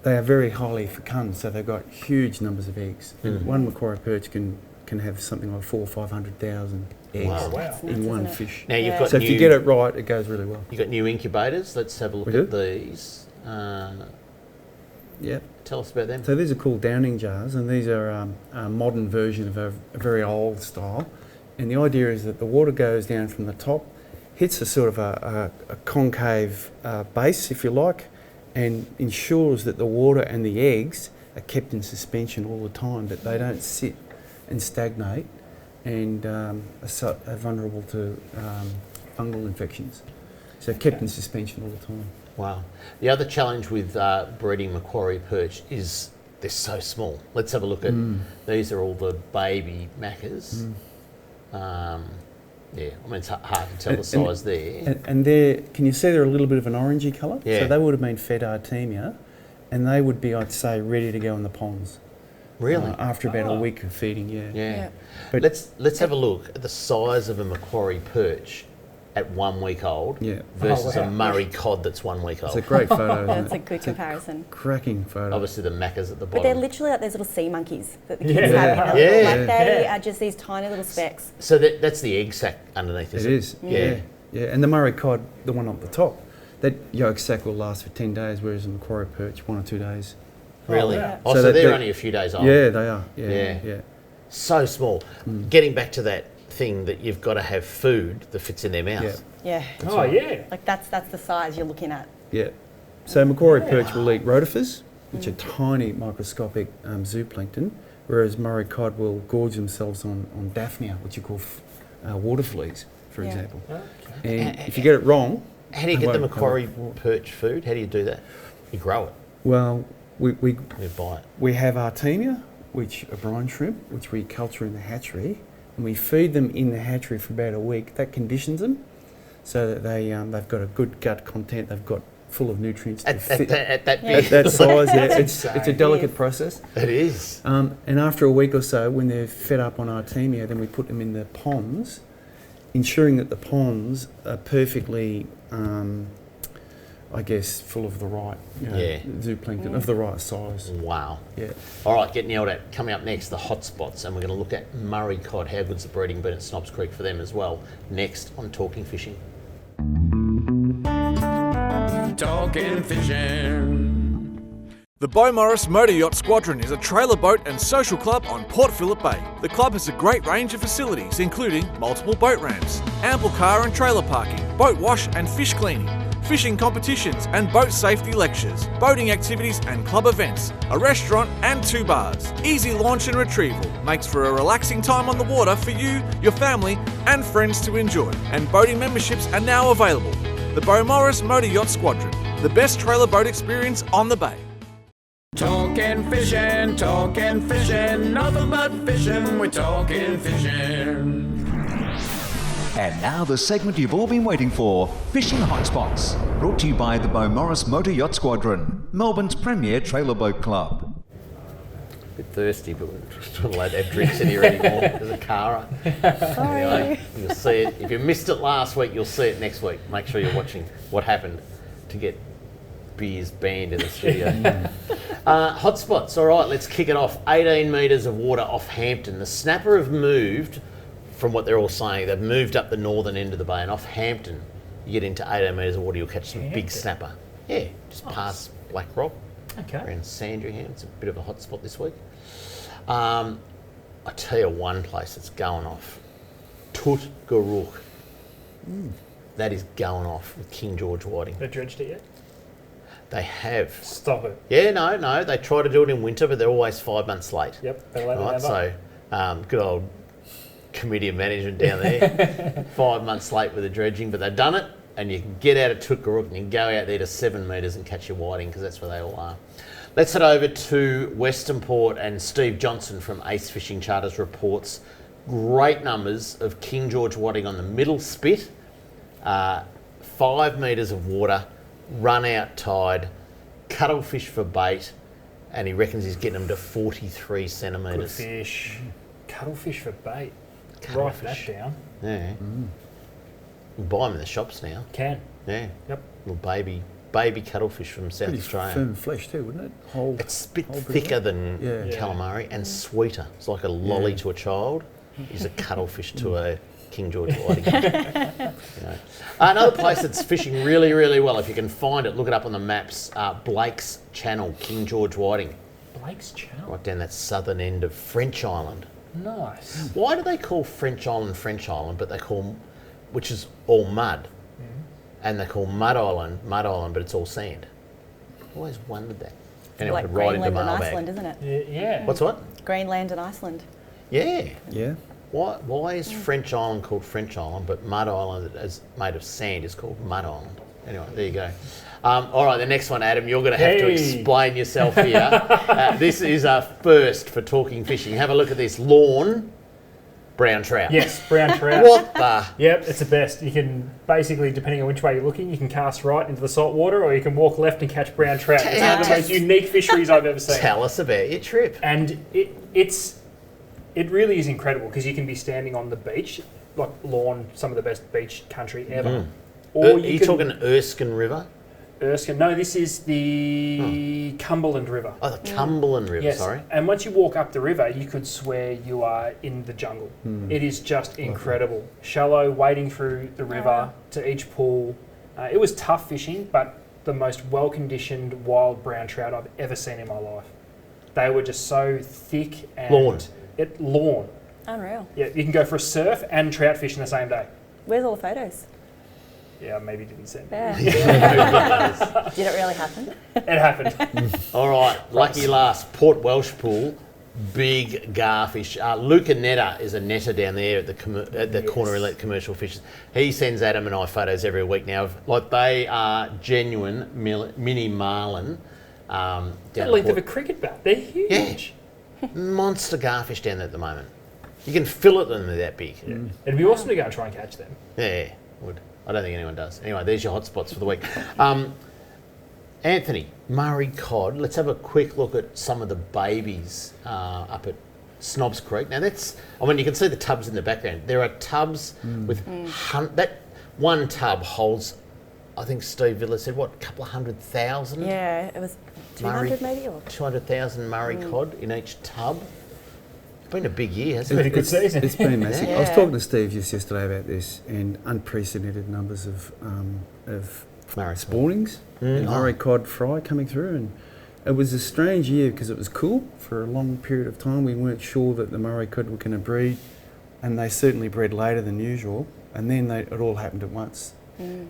they are very highly fecund, so they've got huge numbers of eggs. And one Macquarie Perch can have something like 400,000 or 500,000 eggs in one fish. Now you've got so if you get it right, it goes really well. You've got new incubators. Let's have a look at these. Tell us about them. So these are called downing jars, and these are a modern version of a very old style. And the idea is that the water goes down from the top, hits a sort of a concave base, if you like, and ensures that the water and the eggs are kept in suspension all the time, that they don't sit and stagnate and are vulnerable to fungal infections. So kept in suspension all the time. Wow. The other challenge with breeding Macquarie Perch is they're so small. Let's have a look at these are all the baby macas. I mean, it's hard to tell the size there. And they're, can you see they're a little bit of an orangey colour? Yeah. So they would have been fed Artemia, and they would be, I'd say, ready to go in the ponds. Really? After about a week of feeding, Yeah. But Let's have a look at the size of a Macquarie Perch at 1 week old versus a Murray cod that's 1 week old. It's a great photo. That's a good comparison. Cracking photo. Obviously the macas at the bottom. But they're literally like those little sea monkeys that the kids have. Like they are just these tiny little specks. So that's the egg sac underneath, is it? It is, yeah. And the Murray cod, the one up the top, that yolk sac will last for 10 days, whereas the Macquarie Perch, 1 or 2 days. Really? So they're only a few days old. Yeah, they are. Yeah. So small. Getting back to that thing that you've got to have food that fits in their mouth. Yeah. Like that's the size you're looking at. Yeah. So Macquarie Perch will eat rotifers, which are tiny microscopic zooplankton, whereas Murray cod will gorge themselves on Daphnia, which you call water fleas, for example. And if you get it wrong... How do you get the Macquarie Perch food? How do you do that? You grow it? Well, we buy it. We have Artemia, which are brine shrimp, which we culture in the hatchery, and we feed them in the hatchery for about a week. That conditions them so that they've got a good gut content. They've got full of nutrients at that big. At that size. It's a delicate process. It is. And after a week or so, when they're fed up on Artemia, then we put them in the ponds ensuring that the ponds are perfectly, I guess, full of the right zooplankton, of the right size. Wow. Yeah. All right, getting yelled at. Coming up next, the hotspots, and we're going to look at Murray cod. How good's the breeding been at Snobs Creek for them as well? Next on Talking Fishing. Talking fishing. The Beaumaris Motor Yacht Squadron is a trailer boat and social club on Port Phillip Bay. The club has a great range of facilities, including multiple boat ramps, ample car and trailer parking, boat wash and fish cleaning, fishing competitions and boat safety lectures, boating activities and club events, a restaurant and 2 bars. Easy launch and retrieval makes for a relaxing time on the water for you, your family and friends to enjoy. And boating memberships are now available. The Beaumaris Motor Yacht Squadron, the best trailer boat experience on the bay. Talking fishing, nothing but fishing, we're talking fishing. And now the segment you've all been waiting for, Fishing Hotspots, brought to you by the Beaumaris Motor Yacht Squadron, Melbourne's premier trailer boat club. Bit thirsty, but we're just not allowed to have drinks in here anymore. There's a Cara. Anyway, you'll see it. If you missed it last week, you'll see it next week. Make sure you're watching what happened to get beers banned in the studio. Hotspots, all right, let's kick it off. 18 metres of water off Hampton. The snapper have moved, from what they're all saying, they've moved up the northern end of the bay, and off Hampton, you get into 18 metres of water, you'll catch some big snapper. Yeah, just past Black Rock, around Sandringham. It's a bit of a hotspot this week. I tell you one place that's going off, Tutgarook. That is going off with King George whiting. They dredged it yet? They have. Stop it. Yeah, no. They try to do it in winter, but they're always 5 months late. Yep. Right, so good old committee of management down there. 5 months late with the dredging, but they've done it, and you can get out of Tutgarook and you can go out there to 7 metres and catch your whiting, because that's where they all are. Let's head over to Western Port, and Steve Johnson from Ace Fishing Charters reports great numbers of King George whiting on the middle spit, 5 metres of water, run out tide, cuttlefish for bait, and he reckons he's getting them to 43 centimetres. Good fish. Cuttlefish for bait. Write that down. Yeah. You buy them in the shops now. Can. Yeah. Yep. Little baby cuttlefish from South Pretty Australia. firm flesh too, wouldn't it? It's a bit thicker than calamari and sweeter. It's like a lolly to a child is a cuttlefish to a King George whiting. Another place that's fishing really, really well, if you can find it, look it up on the maps, Blake's Channel, King George whiting. Blake's Channel? Right down that southern end of French Island. Nice. Why do they call French Island, but they call, which is all mud, and they call Mud Island, but it's all sand? I've always wondered that. Anyway, Like I could ride into Greenland and Mailbag. Iceland, isn't it? Yeah. What's what? Greenland and Iceland. Yeah. Yeah. Why is French Island called French Island, but Mud Island, as made of sand, is called Mud Island? Anyway, there you go. All right, the next one, Adam, you're going to have to explain yourself here. This is a first for Talking Fishing. Have a look at this. Lawn, brown trout. Yes, brown trout. What the? Yep, it's the best. You can basically, depending on which way you're looking, you can cast right into the salt water, or you can walk left and catch brown trout. It's one of the most unique fisheries I've ever seen. Tell us about your trip. And it really is incredible, because you can be standing on the beach, like Lawn, some of the best beach country ever. Or Are you talking Erskine River? Erskine. No, this is the Cumberland River. Oh, the Cumberland River, Yes. sorry. And once you walk up the river, you could swear you are in the jungle. It is just incredible. Shallow, wading through the river to each pool. It was tough fishing, but the most well-conditioned wild brown trout I've ever seen in my life. They were just so thick and... Lawn. Unreal. Yeah, you can go for a surf and trout fish in the same day. Where's all the photos? Yeah, maybe didn't send. Yeah. Did it really happen? It happened. All right, lucky last, Port Welsh Pool, big garfish. Luca Netta is a netter down there at the corner inlet commercial fishes. He sends Adam and I photos every week now. Like, they are genuine mini marlin. The length of a cricket bat. They're huge. Yeah. Monster garfish down there at the moment. You can fillet them, they're that big. Yeah. It'd be awesome to go and try and catch them. Yeah, would. I don't think anyone does. Anyway, there's your hotspots for the week. Anthony, Murray cod. Let's have a quick look at some of the babies up at Snobs Creek. Now you can see the tubs in the background. There are tubs with that one tub holds, I think Steve Villa said, what, a couple of 100,000? Yeah, it was 200 maybe? Or 200,000 Murray cod in each tub. It's been a big year, hasn't it? Good season. It's been massive. I was talking to Steve just yesterday about this, and unprecedented numbers of Murray spawnings and Murray cod fry coming through, and it was a strange year because it was cool for a long period of time. We weren't sure that the Murray cod were going to breed, and they certainly bred later than usual, and then it all happened at once.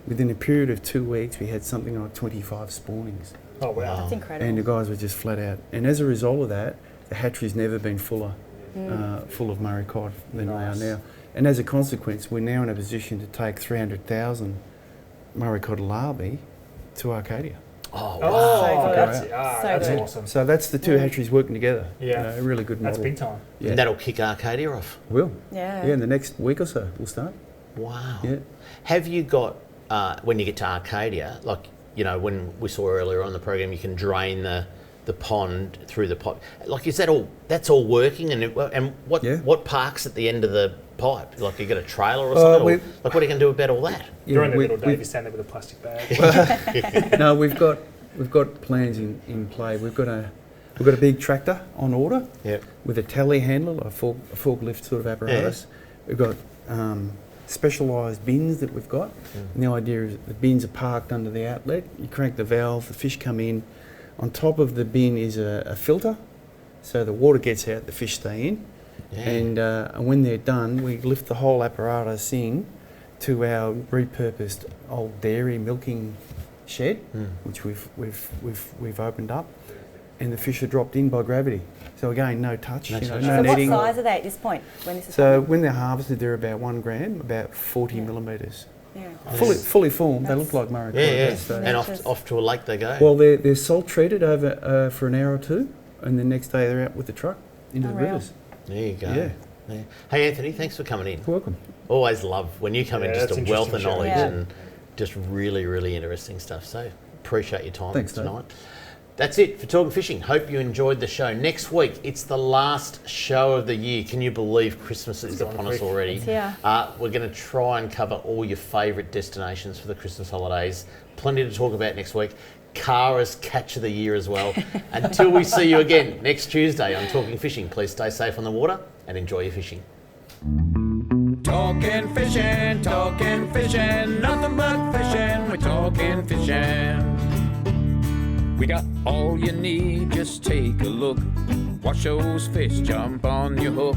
Within a period of 2 weeks, we had something like 25 spawnings. Oh, wow. that's incredible. And the guys were just flat out. And as a result of that, the hatchery's never been full of Murray cod than they are now. And as a consequence, we're now in a position to take 300,000 Murray cod larvae to Arcadia. Oh, wow. That's awesome. So that's the two hatcheries working together. Yeah. A really good model. That's big time. Yeah. And that'll kick Arcadia off. Will. Yeah. Yeah, in the next week or so, we'll start. Wow. Yeah. Have you got, when you get to Arcadia, like, you know, when we saw earlier on the program, you can drain the pond through the pot. Like, is that all? That's all working, and what parks at the end of the pipe? Like, you got a trailer or something? Or, like, what are you going to do about all that? You're on the little Davey stand there with a plastic bag. No, we've got plans in play. We've got a big tractor on order. Yep. With a telehandler, a forklift sort of apparatus. Yeah. We've got specialised bins that we've got. And the idea is the bins are parked under the outlet. You crank the valve, the fish come in. On top of the bin is a filter, so the water gets out, the fish stay in. Yeah. And when they're done, we lift the whole apparatus in to our repurposed old dairy milking shed, which we've opened up, and the fish are dropped in by gravity. So again, no touch, no netting. What size are they at this point? When they're harvested, they're about 1 gram, about 40 millimetres. Yeah. Fully formed, they look like Murray cod. Yeah. And off to a lake they go. Well, they're salt treated over for an hour or two, and the next day they're out with the truck into the rivers. There you go. Yeah. Hey Anthony, thanks for coming in. You're welcome. Always love when you come in, just a wealth of knowledge and just really, really interesting stuff. So appreciate your time tonight. That's it for Talking Fishing. Hope you enjoyed the show. Next week, it's the last show of the year. Can you believe Christmas is upon us already? Yeah. We're going to try and cover all your favourite destinations for the Christmas holidays. Plenty to talk about next week. Cara's catch of the year as well. Until we see you again next Tuesday on Talking Fishing, please stay safe on the water and enjoy your fishing. Talking fishing, nothing but fishing, we're talking fishing. We got all you need, just take a look. Watch those fish jump on your hook.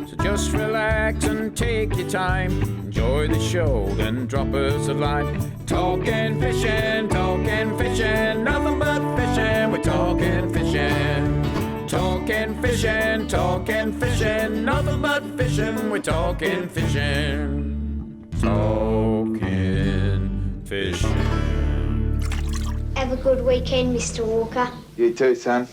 So just relax and take your time. Enjoy the show, then drop us a line. Talking fishing, nothing but fishing, we're talking fishing. Talking fishing, nothing but fishing, we're talking fishing. Talking fishing. Have a good weekend, Mr. Walker. You too, son.